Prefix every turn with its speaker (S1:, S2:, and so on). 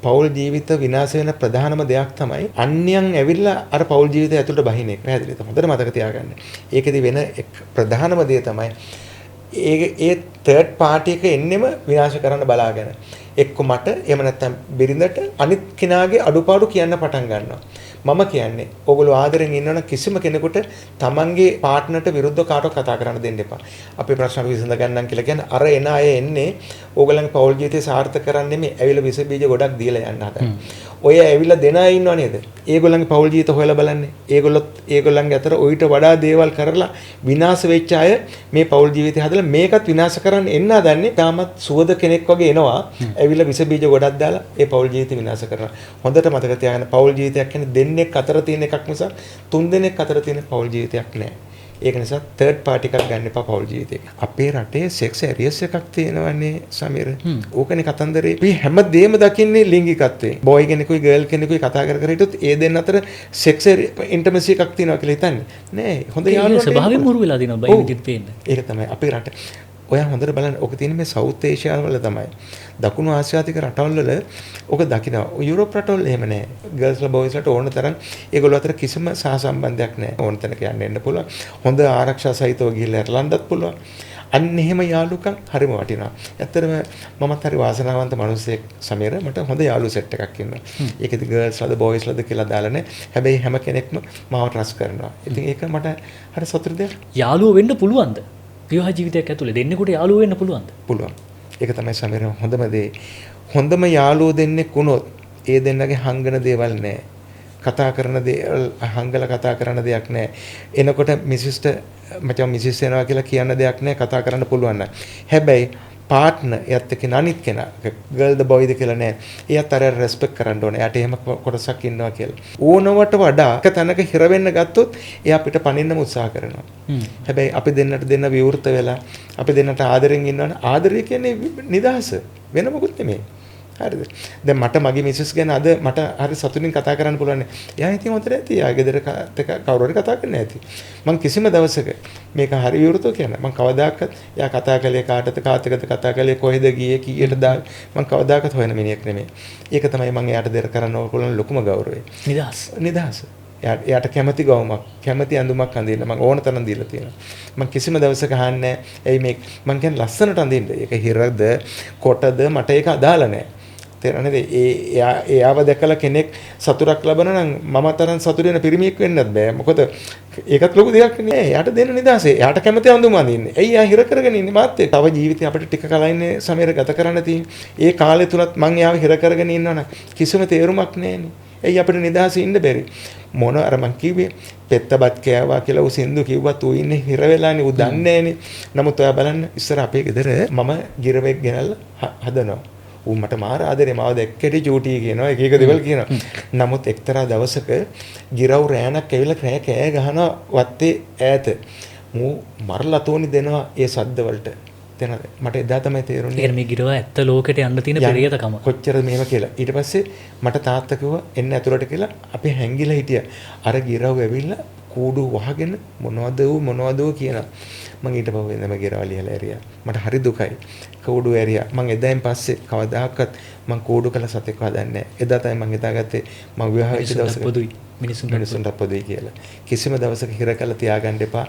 S1: පෞල් ජීවිත විනාශ වෙන ප්‍රධානම දෙයක් තමයි අන්‍යයන් ඇවිල්ලා අර පෞල් ජීවිතය ඇතුළට බහින එක. පැහැදිලිද? හොඳට මතක තියාගන්න. ඒකෙදි වෙන ප්‍රධානම දේ තමයි ඒ තර්ඩ් පාර්ටි එක එන්නෙම විනාශ කරන්න බලාගෙන. එක්ක මට එහෙම නැත්නම් බිරිඳට අනිත් කෙනාගේ අඩුපාඩු කියන්න පටන් ගන්නවා. මම කියන්නේ ඕගොල්ලෝ ආදරෙන් ඉන්නවනම් කිසිම කෙනෙකුට තමන්ගේ පාර්ට්නර්ට විරුද්ධව කාටවත් කතා කරන්න දෙන්න එපා. අපේ ප්‍රශ්න අපි විසඳ ගන්නම් කියලා කියන්නේ අර එන අය එන්නේ ඕගොල්ලන්ගේ පෞල් ජීවිතය සාර්ථක කරන්න නෙමෙයි ඇවිල්ලා විස බීජ ගොඩක් දීලා යන්න හදන. ඔය ඇවිල්ලා දෙන අය ඉන්නව නේද? ඒගොල්ලන්ගේ පෞල් ජීවිත හොයලා බලන්නේ. ඒගොල්ලන්ගේ අතර ඔయిత වඩා දේවල් කරලා විනාශ වෙච්ච අය මේ පෞල් ජීවිතය හදලා මේකත් විනාශ කරන්න එන්න හදන්නේ. තාමත් සුවද කෙනෙක් වගේ එනවා. ඇවිල්ලා විස බීජ ගොඩක් දාලා ඒ පෞල් ජීවිතය විනාශ කරනවා. හොඳට මතක තියාගන්න පෞල් ජීවිතයක් කියන්නේ දෙන්නෙක් අතර තියෙන එකක් මිසක් තුන් දෙනෙක් අතර තියෙන පෞල් ජීවිතයක් නෑ. ඒක නිසා තර්ඩ් පාර්ටි එකක් ගන්න එපා පෞල් ජීවිතේ. අපේ රටේ සෙක්ස් ඇරියස් එකක් තියෙනවනේ සමීර. ඕකනේ කතන්දරේ. අපි හැමදේම දකින්නේ ලිංගිකත්වයෙන්. බොයි කෙනෙකුයි ගර්ල් කෙනෙකුයි කතා කර කර හිටියොත් ඒ දෙන්න අතර සෙක්ස් ඉන්ටිමසි එකක් තියෙනවා කියලා හිතන්නේ. නෑ. හොඳ යාළුවෝ
S2: ස්වභාවයෙන් මුරු වෙලා දිනවා බයි විදිහට පේන්න.
S1: ඒක තමයි අපේ රට. ඔයා හොඳට බලන්න ඔක තියෙන මේ සවුත් ඒෂියාව වල තමයි. දකුණු ආසියාතික රටවල් වල ඔක දකිනවා. යුරෝප් රටවල එහෙම නෑ. ගර්ල්ස්ලා බොයිස්ලාට ඕන තරම් ඒගොල්ලෝ අතර කිසිම සහසම්බන්ධයක් නෑ. ඕන තැනක යන්න පුළුවන්. හොඳ ආරක්ෂා සහිතව ගිහිල්ලා ඇරලන්නත් පුළුවන්. අන්න එහෙම යාළුකම් හරිම වටිනවා. ඇත්තටම මමත් හරි වාසනාවන්ත මිනිස්සෙක් සමීර. මට හොඳ යාළු සෙට් එකක් ඉන්නවා. ඒකෙදි ගර්ල්ස්ලාද බොයිස්ලාද කියලා දාලා නෑ. හැබැයි හැම කෙනෙක්ම මාව ට්‍රස්ට් කරනවා. ඉතින් ඒක මට හරි සතුටු දෙයක්.
S2: යාළුවෝ වෙන්න පුළුවන්ද? විවාහ ජීවිතයක් ඇතුලේ දෙන්නෙකුට යාළුවෝ වෙන්න පුළුවන්ද?
S1: පුළුවන්. ඒක තමයි සමීර හොඳම දේ. හොඳම යාළුවෝ දෙන්නෙක් වුණොත් ඒ දෙන්නගේ හංගන දේවල් නැහැ. කතා කරන දේවල් හංගලා කතා කරන දෙයක් නැහැ. එනකොට මිසිස්ට මචං මිසිස් වෙනවා කියලා කියන්න දෙයක් නැහැ. කතා කරන්න පුළුවන් නෑ. හැබැයි පාර්ට්නර් එයත් එක්ක අනිත් කෙනා ගර්ල්ද බොයිද කියලා නෑ. එයත් අර රෙස්පෙක්ට් කරන්න ඕනේ. එයාට එහෙම කොටසක් ඉන්නවා කියලා. ඕනවට වඩා එක තැනක හිර වෙන්න ගත්තොත් එයා අපිට පනින්නම උත්සාහ කරනවා. හැබැයි අපි දෙන්නට දෙන්න විවෘත වෙලා අපි දෙන්නට ආදරෙන් ඉන්නවනේ. ආදරය කියන්නේ නිදහස. වෙන මොකුත් නෙමෙයි. හරිද? දැන් මට මගේ මිසස් ගැන අද මට හරි සතුටින් කතා කරන්න පුළුවන්. එයා ඉතින් හොඳට ඇති. එයා ගෙදර කවුරු හරි කතා කරන්න ඇති. මම කිසිම දවසක මේක හරි විවෘතව කියන්නේ. මම කවදාකවත් එයා කතා කළේ කාටද කාත් එක්කද කතා කළේ කොහෙද ගියේ කීයට දා මම කවදාකවත් හොයන මිනිහෙක් නෙමෙයි. ඒක තමයි මම එයාට දෙර කරන්න ඕන ලොකුම ගෞරවය. නිදහස. එයාට කැමති ගවුමක් කැමති ඇඳුමක් අඳින්න මම ඕන තරම් දීලා තියෙනවා. මම කිසිම දවසක අහන්නේ ඇයි මේ මම කියන්නේ ලස්සනට අඳින්න. ඒක හිරද කොටද මට ඒක අදාළ නැහැ. තේරෙනවද? එයාව දැකලා කෙනෙක් සතුටක් ලබන නම් මම තරම් සතුට වෙන පිරිමියෙක් වෙන්නත් බෑ. මොකද ඒකත් ලොකු දෙයක් නේ. එයාට දෙන්න නිදහසේ. එයාට කැමති අඳුම අඳින්න. ඇයි එයා හිර කරගෙන ඉන්නේ මාත් එක්ක? තව ජීවිතේ අපිට ටික කලින් සමීර ගත කරන්න තියෙන්නේ. ඒ කාලේ තුලත් මං එයාව හිර කරගෙන ඉන්නවනම් කිසිම තේරුමක් නැහැනේ. ඇයි අපිට නිදහසේ ඉන්න බැරි? මොන අර මං කිව්වේ පෙත්තපත් කෑවා කියලා ඌ සින්දු කිව්වත් ඌ ඉන්නේ හිර වෙලානේ ඌ දන්නේ නැහනේ. නමුත් ඔයා බලන්න ඉස්සර අපේ ගෙදර මම ගිරවෙක් ගෙනල්ලා හදනවා. ඌ මට මාර ආදරේ මාව දැක්කටි චූටි කියනවා එක එක දේවල් කියනවා. නමුත් එක්තරා දවසක ගිරව් රෑනක් ඇවිල්ලා රෑ කෑ ගහනවා වත්තේ ඈත. මූ මරලා තෝනි දෙනවා ඒ සද්ද වලට. තේනද? මට එදා තමයි තේරුනේ.
S2: ඒ මේ ගිරව ඇත්ත ලෝකෙට යන්න තියෙන පෙරියතකම.
S1: කොච්චර මේව කියලා. ඊට පස්සේ මට තාත්තා කිව්වා එන්න ඇතුළට කියලා අපි හැංගිලා හිටියා. අර ගිරව් ඇවිල්ලා කූඩු වහගෙන මොනවද කියනවා. මම ඊට පස්සේ එන්නම ගිරවල් ඉහළ ඇරියා. මට හරි දුකයි. කූඩු ඇරියා. මම එදායින් පස්සේ කවදාකවත් මම කූඩු කළ සතෙක් හදන්නේ නැහැ. එදා තමයි මම හිතාගත්තේ මම විවාහ වෙච්ච දවසක
S2: පොදුයි මිනිසුන්ට
S1: පොදුයි කියලා. කිසිම දවසක හිර කළ තියාගන්න එපා.